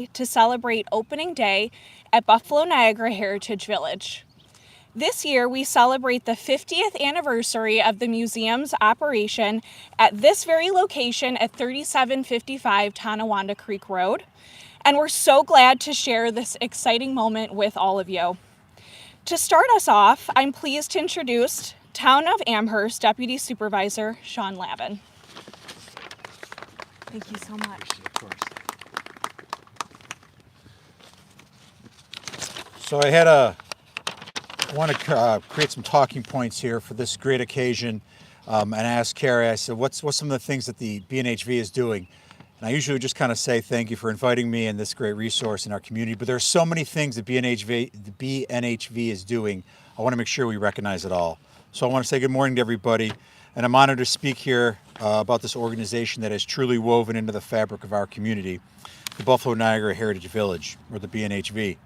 to celebrate opening day at Buffalo Niagara Heritage Village. This year, we celebrate the 50th anniversary of the museum's operation at this very location at 3755 Tonawanda Creek Road, and we're so glad to share this exciting moment with all of you. To start us off, I'm pleased to introduce Town of Amherst Deputy Supervisor Sean Lavin. Thank you so much. Of course. So I want to create some talking points here for this great occasion, and ask Carrie. I said, what's some of the things that the BNHV is doing? And I usually just kind of say thank you for inviting me and this great resource in our community. But there are so many things that the BNHV is doing. I want to make sure we recognize it all. So I want to say good morning to everybody, and I'm honored to speak here about this organization that is truly woven into the fabric of our community, the Buffalo Niagara Heritage Village, or the BNHV.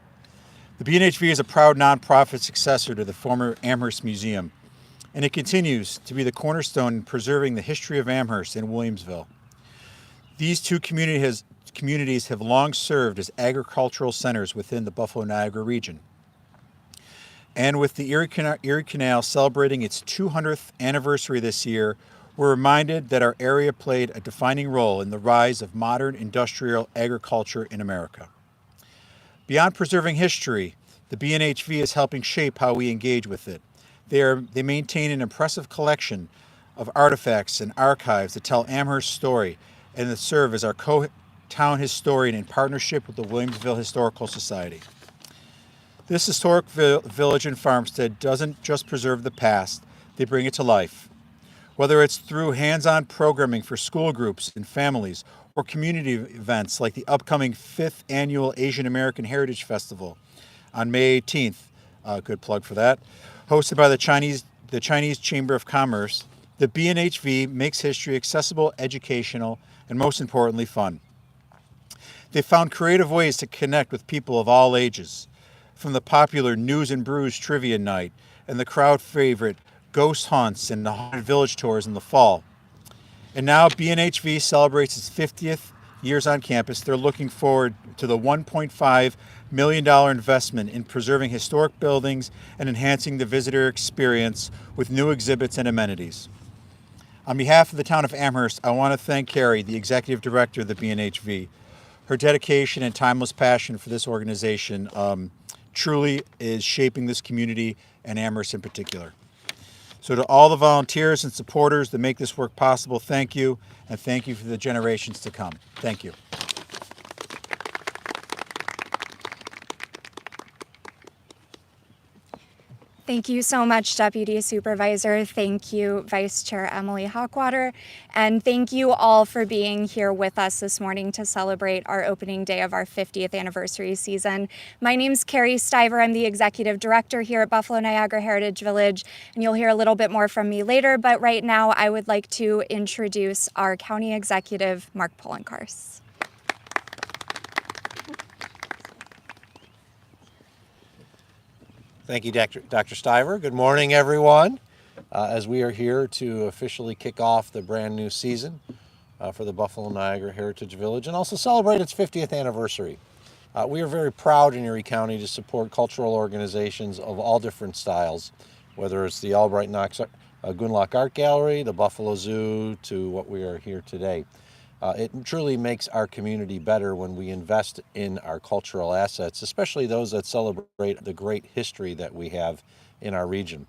The BNHV is a proud nonprofit successor to the former Amherst Museum, and it continues to be the cornerstone in preserving the history of Amherst and Williamsville. These two communities have long served as agricultural centers within the Buffalo Niagara region. And with the Erie Canal celebrating its 200th anniversary this year, we're reminded that our area played a defining role in the rise of modern industrial agriculture in America. Beyond preserving history, the BNHV is helping shape how we engage with it. They maintain an impressive collection of artifacts and archives that tell Amherst's story and that serve as our co-town historian in partnership with the Williamsville Historical Society. This historic village and farmstead doesn't just preserve the past, they bring it to life. Whether it's through hands-on programming for school groups and families, or community events like the upcoming 5th Annual Asian American Heritage Festival on May 18th, good plug for that, hosted by the Chinese Chamber of Commerce, the BNHV makes history accessible, educational, and most importantly, fun. They found creative ways to connect with people of all ages, from the popular News and Brews Trivia Night and the crowd favorite Ghost Hunts and the Haunted Village Tours in the fall. And now BNHV celebrates its 50th years on campus. They're looking forward to the $1.5 million investment in preserving historic buildings and enhancing the visitor experience with new exhibits and amenities. On behalf of the town of Amherst, I want to thank Carrie, the executive director of the BNHV. Her dedication and timeless passion for this organization truly is shaping this community and Amherst in particular. So to all the volunteers and supporters that make this work possible, thank you, and thank you for the generations to come. Thank you. Thank you so much, Deputy Supervisor. Thank you, Vice Chair Emily Hawkwater. And thank you all for being here with us this morning to celebrate our opening day of our 50th anniversary season. My name's Carrie Stiver. I'm the Executive Director here at Buffalo Niagara Heritage Village, and you'll hear a little bit more from me later. But right now, I would like to introduce our County Executive, Mark Poloncarz. Thank you, Dr. Stiver. Good morning, everyone. As we are here to officially kick off the brand new season for the Buffalo Niagara Heritage Village and also celebrate its 50th anniversary. We are very proud in Erie County to support cultural organizations of all different styles, whether it's the Albright Knox Gunlock Art Gallery, the Buffalo Zoo, to what we are here today. It truly makes our community better when we invest in our cultural assets, especially those that celebrate the great history that we have in our region.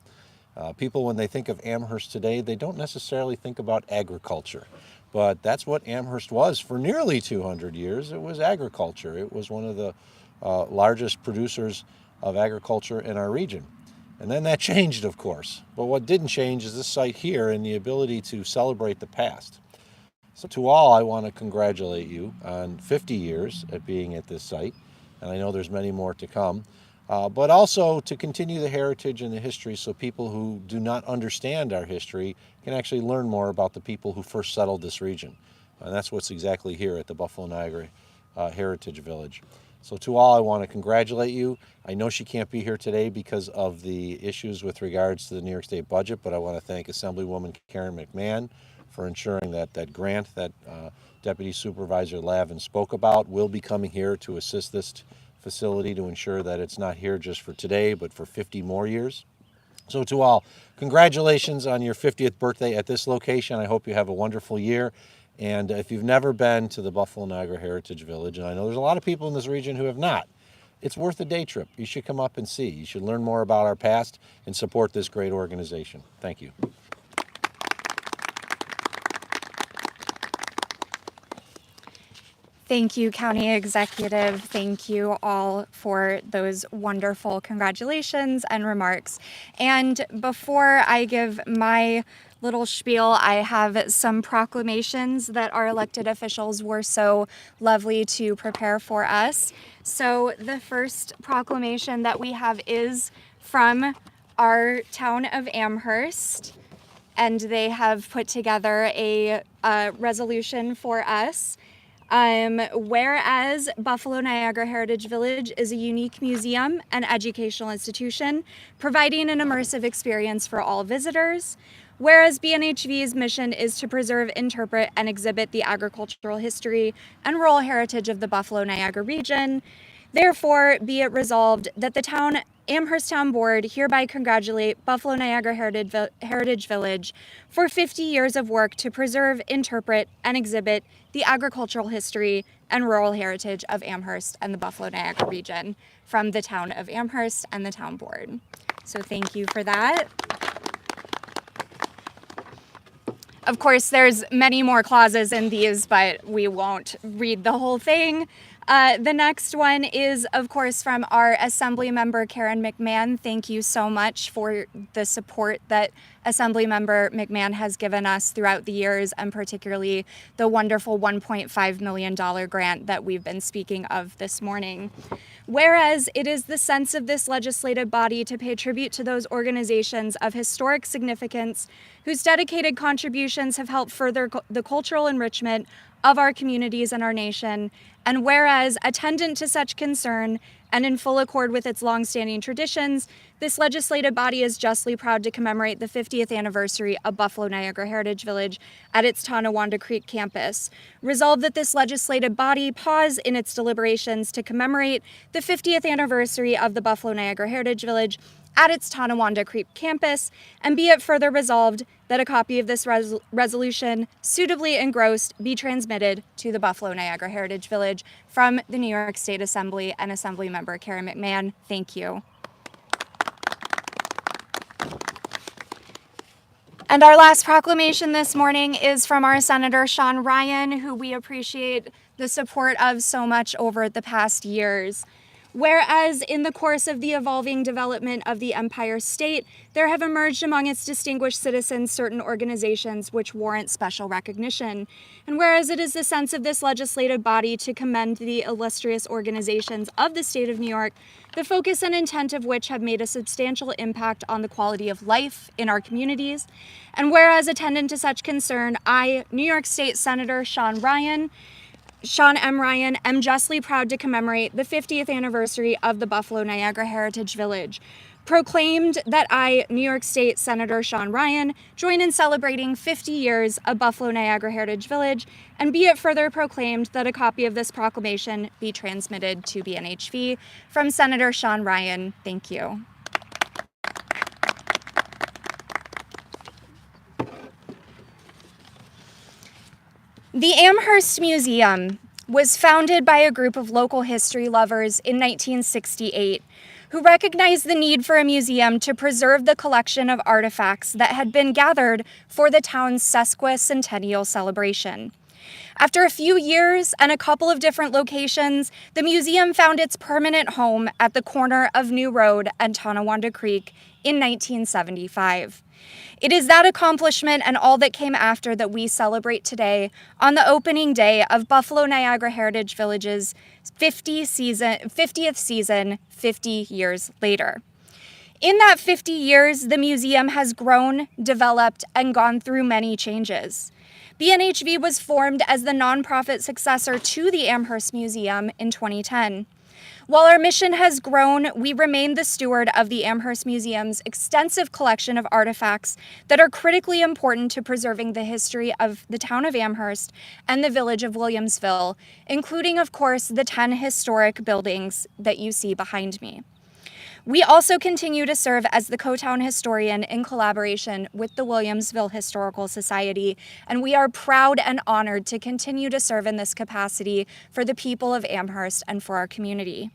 People, when they think of Amherst today, they don't necessarily think about agriculture, but that's what Amherst was for nearly 200 years. It was agriculture. It was one of the largest producers of agriculture in our region. And then that changed, of course. But what didn't change is this site here and the ability to celebrate the past. So to all, I want to congratulate you on 50 years at being at this site, and I know there's many more to come, but also to continue the heritage and the history so people who do not understand our history can actually learn more about the people who first settled this region. And that's what's exactly here at the Buffalo Niagara Heritage Village. So to all, I want to congratulate you. I know she can't be here today because of the issues with regards to the New York State budget, but I want to thank Assemblywoman Karen McMahon for ensuring that that grant that Deputy Supervisor Lavin spoke about will be coming here to assist this facility to ensure that it's not here just for today, but for 50 more years. So to all, congratulations on your 50th birthday at this location. I hope you have a wonderful year. And if you've never been to the Buffalo Niagara Heritage Village, and I know there's a lot of people in this region who have not, it's worth a day trip. You should come up and see. You should learn more about our past and support this great organization. Thank you. Thank you, County Executive. Thank you all for those wonderful congratulations and remarks. And before I give my little spiel, I have some proclamations that our elected officials were so lovely to prepare for us. So the first proclamation that we have is from our town of Amherst, and they have put together a resolution for us. Whereas Buffalo Niagara Heritage Village is a unique museum and educational institution, providing an immersive experience for all visitors. Whereas BNHV's mission is to preserve, interpret, and exhibit the agricultural history and rural heritage of the Buffalo Niagara region. Therefore, be it resolved that the Amherst Town Board hereby congratulate Buffalo Niagara Heritage Village for 50 years of work to preserve, interpret, and exhibit the agricultural history and rural heritage of Amherst and the Buffalo Niagara region from the town of Amherst and the Town Board. So thank you for that. Of course, there's many more clauses in these, but we won't read the whole thing. The next one is, of course, from our Assembly Member Karen McMahon. Thank you so much for the support that Assembly Member McMahon has given us throughout the years, and particularly the wonderful $1.5 million grant that we've been speaking of this morning. Whereas it is the sense of this legislative body to pay tribute to those organizations of historic significance whose dedicated contributions have helped further the cultural enrichment of our communities and our nation, and whereas attendant to such concern and in full accord with its longstanding traditions, this legislative body is justly proud to commemorate the 50th anniversary of Buffalo Niagara Heritage Village at its Tonawanda Creek Campus. Resolved that this legislative body pause in its deliberations to commemorate the 50th anniversary of the Buffalo Niagara Heritage Village at its Tonawanda Creek Campus, and be it further resolved that a copy of this resolution, suitably engrossed, be transmitted to the Buffalo Niagara Heritage Village from the New York State Assembly and Assembly Member Karen McMahon. Thank you. And our last proclamation this morning is from our Senator Sean Ryan, who we appreciate the support of so much over the past years. Whereas in the course of the evolving development of the Empire State, there have emerged among its distinguished citizens certain organizations which warrant special recognition. And whereas it is the sense of this legislative body to commend the illustrious organizations of the state of New York, the focus and intent of which have made a substantial impact on the quality of life in our communities. And whereas attendant to such concern, I, New York State Senator Sean M. Ryan, am justly proud to commemorate the 50th anniversary of the Buffalo Niagara Heritage Village. Proclaimed that I, New York State Senator Sean Ryan, join in celebrating 50 years of Buffalo Niagara Heritage Village, and be it further proclaimed that a copy of this proclamation be transmitted to BNHV from Senator Sean Ryan. Thank you. The Amherst Museum was founded by a group of local history lovers in 1968 who recognized the need for a museum to preserve the collection of artifacts that had been gathered for the town's sesquicentennial celebration. After a few years and a couple of different locations, the museum found its permanent home at the corner of New Road and Tonawanda Creek in 1975. It is that accomplishment and all that came after that we celebrate today on the opening day of Buffalo Niagara Heritage Village's 50th season, 50 years later. In that 50 years, the museum has grown, developed, and gone through many changes. BNHV was formed as the nonprofit successor to the Amherst Museum in 2010. While our mission has grown, we remain the steward of the Amherst Museum's extensive collection of artifacts that are critically important to preserving the history of the town of Amherst and the village of Williamsville, including, of course, the 10 historic buildings that you see behind me. We also continue to serve as the co-town historian in collaboration with the Williamsville Historical Society, and we are proud and honored to continue to serve in this capacity for the people of Amherst and for our community.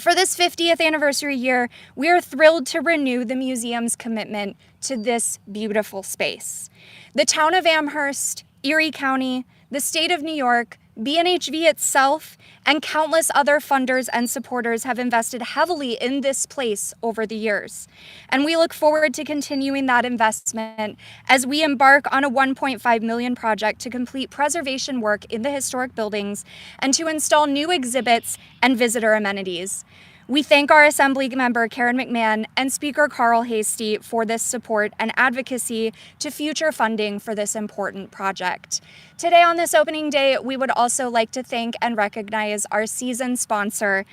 For this 50th anniversary year, we are thrilled to renew the museum's commitment to this beautiful space. The town of Amherst, Erie County, the state of New York, BNHV itself, and countless other funders and supporters have invested heavily in this place over the years. And we look forward to continuing that investment as we embark on a $1.5 million project to complete preservation work in the historic buildings and to install new exhibits and visitor amenities. We thank our Assembly member Karen McMahon and Speaker Carl Hasty for this support and advocacy to future funding for this important project. Today on this opening day, we would also like to thank and recognize our season sponsor,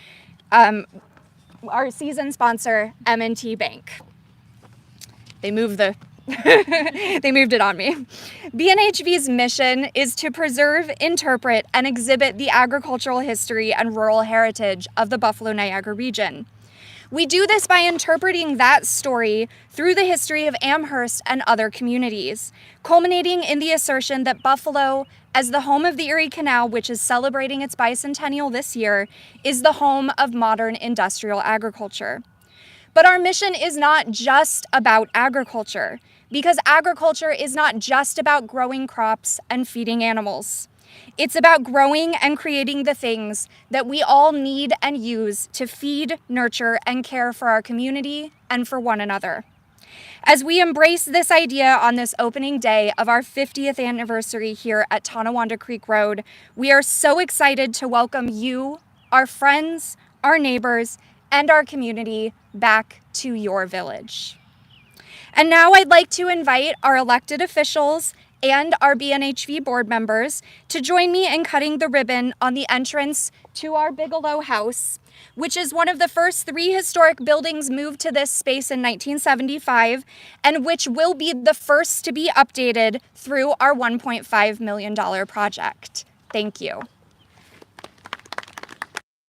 M&T Bank. They moved it on me. BNHV's mission is to preserve, interpret, and exhibit the agricultural history and rural heritage of the Buffalo-Niagara region. We do this by interpreting that story through the history of Amherst and other communities, culminating in the assertion that Buffalo, as the home of the Erie Canal, which is celebrating its bicentennial this year, is the home of modern industrial agriculture. But our mission is not just about agriculture, because agriculture is not just about growing crops and feeding animals. It's about growing and creating the things that we all need and use to feed, nurture, and care for our community and for one another. As we embrace this idea on this opening day of our 50th anniversary here at Tonawanda Creek Road, we are so excited to welcome you, our friends, our neighbors, and our community back to your village. And now I'd like to invite our elected officials and our BNHV board members to join me in cutting the ribbon on the entrance to our Bigelow House, which is one of the first 3 historic buildings moved to this space in 1975, and which will be the first to be updated through our $1.5 million project. Thank you.